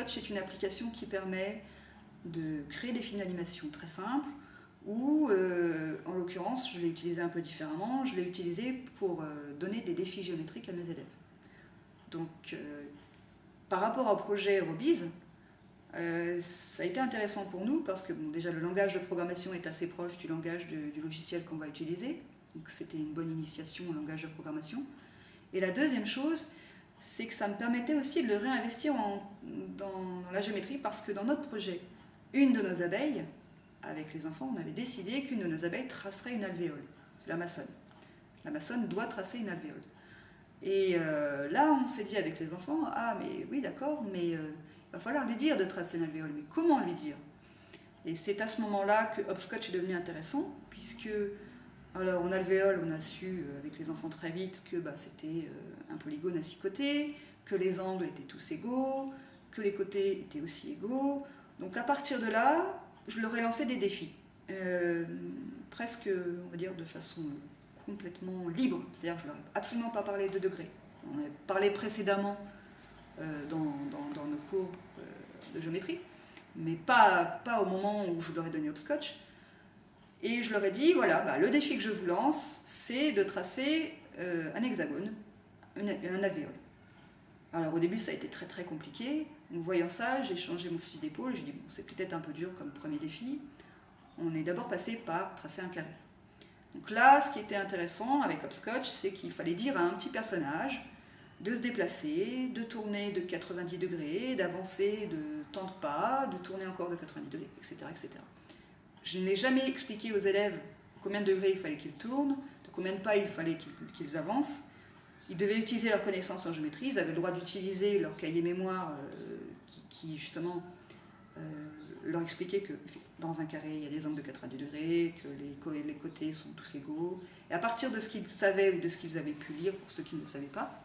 Hopscotch est une application qui permet de créer des films d'animation très simples, ou en l'occurrence, je l'ai utilisé un peu différemment, je l'ai utilisé pour donner des défis géométriques à mes élèves. Donc, par rapport au projet Robiz, ça a été intéressant pour nous parce que bon, déjà le langage de programmation est assez proche du langage du logiciel qu'on va utiliser, donc c'était une bonne initiation au langage de programmation. Et la deuxième chose, c'est que ça me permettait aussi de le réinvestir dans la géométrie, parce que dans notre projet, une de nos abeilles, avec les enfants, on avait décidé qu'une de nos abeilles tracerait une alvéole. C'est la maçonne. La maçonne doit tracer une alvéole. Et là, on s'est dit avec les enfants, ah mais oui d'accord, mais il va falloir lui dire de tracer une alvéole, mais comment lui dire? Et c'est à ce moment-là que Hopscotch est devenu intéressant, puisque alors, en alvéole, on a su avec les enfants très vite que c'était un polygone à 6 côtés, que les angles étaient tous égaux, que les côtés étaient aussi égaux. Donc à partir de là, je leur ai lancé des défis, presque, on va dire, de façon complètement libre. C'est-à-dire que je leur ai absolument pas parlé de degrés. On avait parlé précédemment dans nos cours de géométrie, mais pas au moment où je leur ai donné Hopscotch. Et je leur ai dit, voilà, le défi que je vous lance, c'est de tracer un hexagone, un alvéole. Alors au début, ça a été très très compliqué. En voyant ça, j'ai changé mon fusil d'épaule. J'ai dit, bon, c'est peut-être un peu dur comme premier défi. On est d'abord passé par tracer un carré. Donc là, ce qui était intéressant avec Hopscotch, c'est qu'il fallait dire à un petit personnage de se déplacer, de tourner de 90 degrés, d'avancer de tant de pas, de tourner encore de 90 degrés, etc. etc. Je n'ai jamais expliqué aux élèves combien de degrés il fallait qu'ils tournent, de combien de pas il fallait qu'ils avancent. Ils devaient utiliser leurs connaissances en géométrie, ils avaient le droit d'utiliser leur cahier mémoire qui justement leur expliquait que dans un carré, il y a des angles de 90 degrés, que les côtés sont tous égaux. Et à partir de ce qu'ils savaient ou de ce qu'ils avaient pu lire, pour ceux qui ne le savaient pas,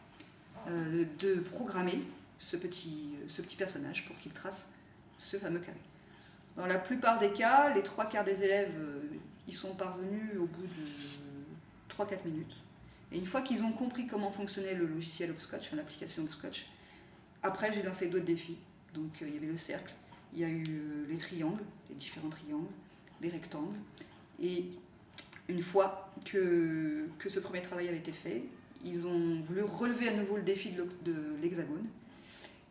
de programmer ce petit personnage pour qu'il trace ce fameux carré. Dans la plupart des cas, les 3/4 des élèves y sont parvenus au bout de 3-4 minutes. Et une fois qu'ils ont compris comment fonctionnait le logiciel Hopscotch, l'application Hopscotch, après j'ai lancé d'autres défis. Donc il y avait le cercle, il y a eu les triangles, les différents triangles, les rectangles. Et une fois que ce premier travail avait été fait, ils ont voulu relever à nouveau le défi de l'hexagone.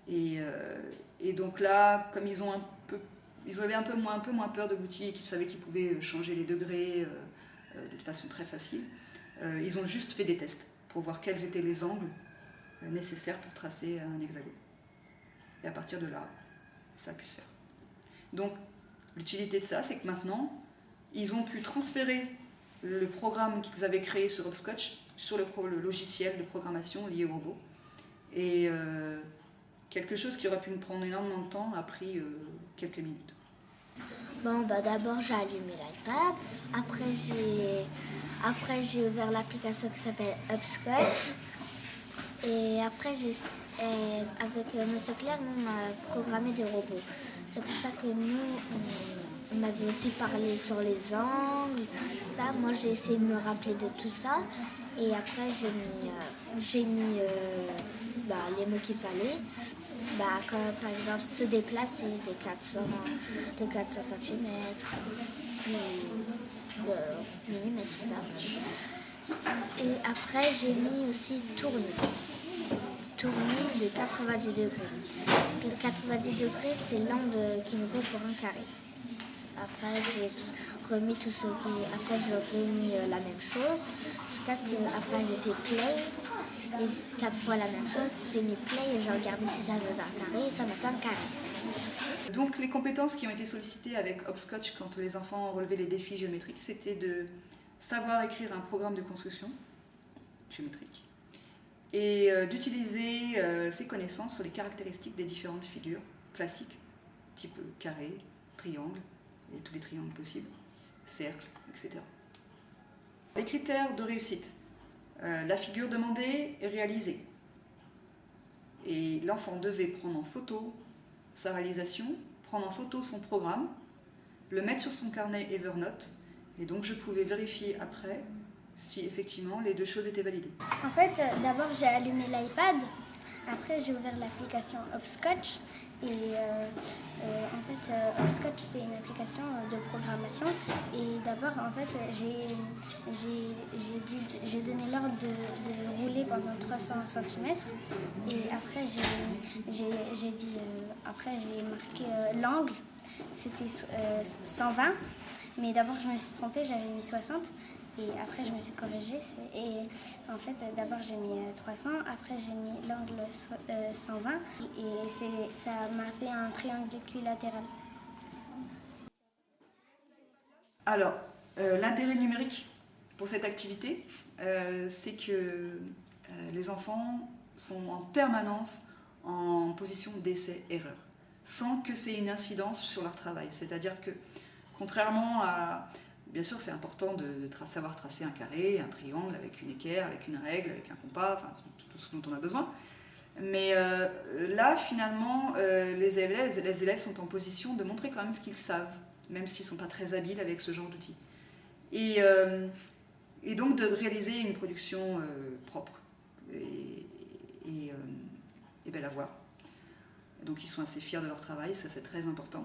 Et donc là, comme ils avaient un peu moins peur de l'outil et qu'ils savaient qu'ils pouvaient changer les degrés de façon très facile, ils ont juste fait des tests pour voir quels étaient les angles nécessaires pour tracer un hexagone. Et à partir de là, ça a pu se faire. Donc, l'utilité de ça, c'est que maintenant, ils ont pu transférer le programme qu'ils avaient créé sur Hopscotch sur le logiciel de programmation lié au robot. Et quelque chose qui aurait pu me prendre énormément de temps a pris quelques minutes. Bon, d'abord j'ai allumé l'iPad, après j'ai ouvert l'application qui s'appelle Hopscotch, et après avec Monsieur Claire, nous on a programmé des robots. C'est pour ça que nous on avait aussi parlé sur les angles, ça. Moi j'ai essayé de me rappeler de tout ça, et après j'ai mis les mots qu'il fallait. Comme par exemple se déplacer de 400 cm, millimètres, tout ça. Et après j'ai mis aussi tourner de 90 degrés. Le 90 degrés, c'est l'angle qu'il nous faut pour un carré. Après j'ai remis tout ce qui... Après j'ai remis la même chose, jusqu'à que après j'ai fait play. Et 4 fois la même chose, j'ai mis play et j'ai regardé si ça faisait un carré et ça m'a fait un carré. Donc les compétences qui ont été sollicitées avec Hopscotch quand les enfants ont relevé les défis géométriques, c'était de savoir écrire un programme de construction géométrique et d'utiliser ses connaissances sur les caractéristiques des différentes figures classiques, type carré, triangle, et tous les triangles possibles, cercle, etc. Les critères de réussite. La figure demandée est réalisée. Et l'enfant devait prendre en photo sa réalisation, prendre en photo son programme, le mettre sur son carnet Evernote, et donc je pouvais vérifier après si effectivement les deux choses étaient validées. En fait, d'abord j'ai allumé l'iPad Après, j'ai ouvert l'application Hopscotch. Et en fait, Hopscotch, c'est une application de programmation. Et d'abord, en fait, j'ai donné l'ordre de rouler pendant 300 cm. Et après, j'ai marqué l'angle. C'était 120. Mais d'abord, je me suis trompée, j'avais mis 60. Et après, je me suis corrigée. Et en fait, d'abord, j'ai mis 300. Après, j'ai mis l'angle 120. Et ça m'a fait un triangle équilatéral. Alors, l'intérêt numérique pour cette activité, c'est que les enfants sont en permanence en position d'essai-erreur, sans que c'est une incidence sur leur travail. C'est-à-dire que, contrairement à... Bien sûr, c'est important de savoir tracer un carré, un triangle avec une équerre, avec une règle, avec un compas, enfin tout ce dont on a besoin. Mais là, finalement, les élèves sont en position de montrer quand même ce qu'ils savent, même s'ils ne sont pas très habiles avec ce genre d'outils. Et donc de réaliser une production propre et belle à voir. Donc ils sont assez fiers de leur travail, ça c'est très important.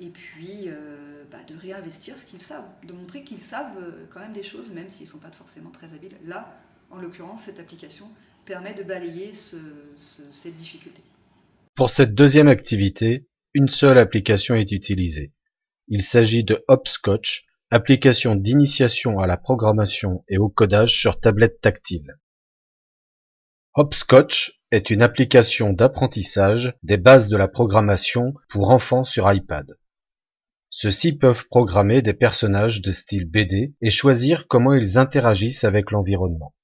Et puis de réinvestir ce qu'ils savent, de montrer qu'ils savent quand même des choses, même s'ils ne sont pas forcément très habiles. Là, en l'occurrence, cette application permet de balayer cette difficulté. Pour cette deuxième activité, une seule application est utilisée. Il s'agit de Hopscotch, application d'initiation à la programmation et au codage sur tablette tactile. Hopscotch est une application d'apprentissage des bases de la programmation pour enfants sur iPad. Ceux-ci peuvent programmer des personnages de style BD et choisir comment ils interagissent avec l'environnement.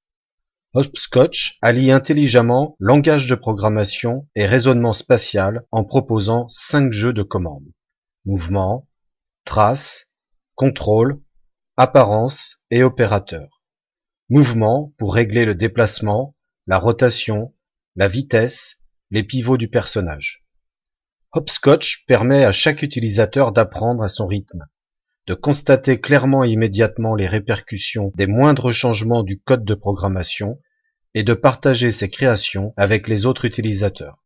Hopscotch allie intelligemment langage de programmation et raisonnement spatial en proposant 5 jeux de commandes. Mouvement, trace, contrôle, apparence et opérateur. Mouvement pour régler le déplacement, la rotation, la vitesse, les pivots du personnage. Hopscotch permet à chaque utilisateur d'apprendre à son rythme, de constater clairement et immédiatement les répercussions des moindres changements du code de programmation et de partager ses créations avec les autres utilisateurs.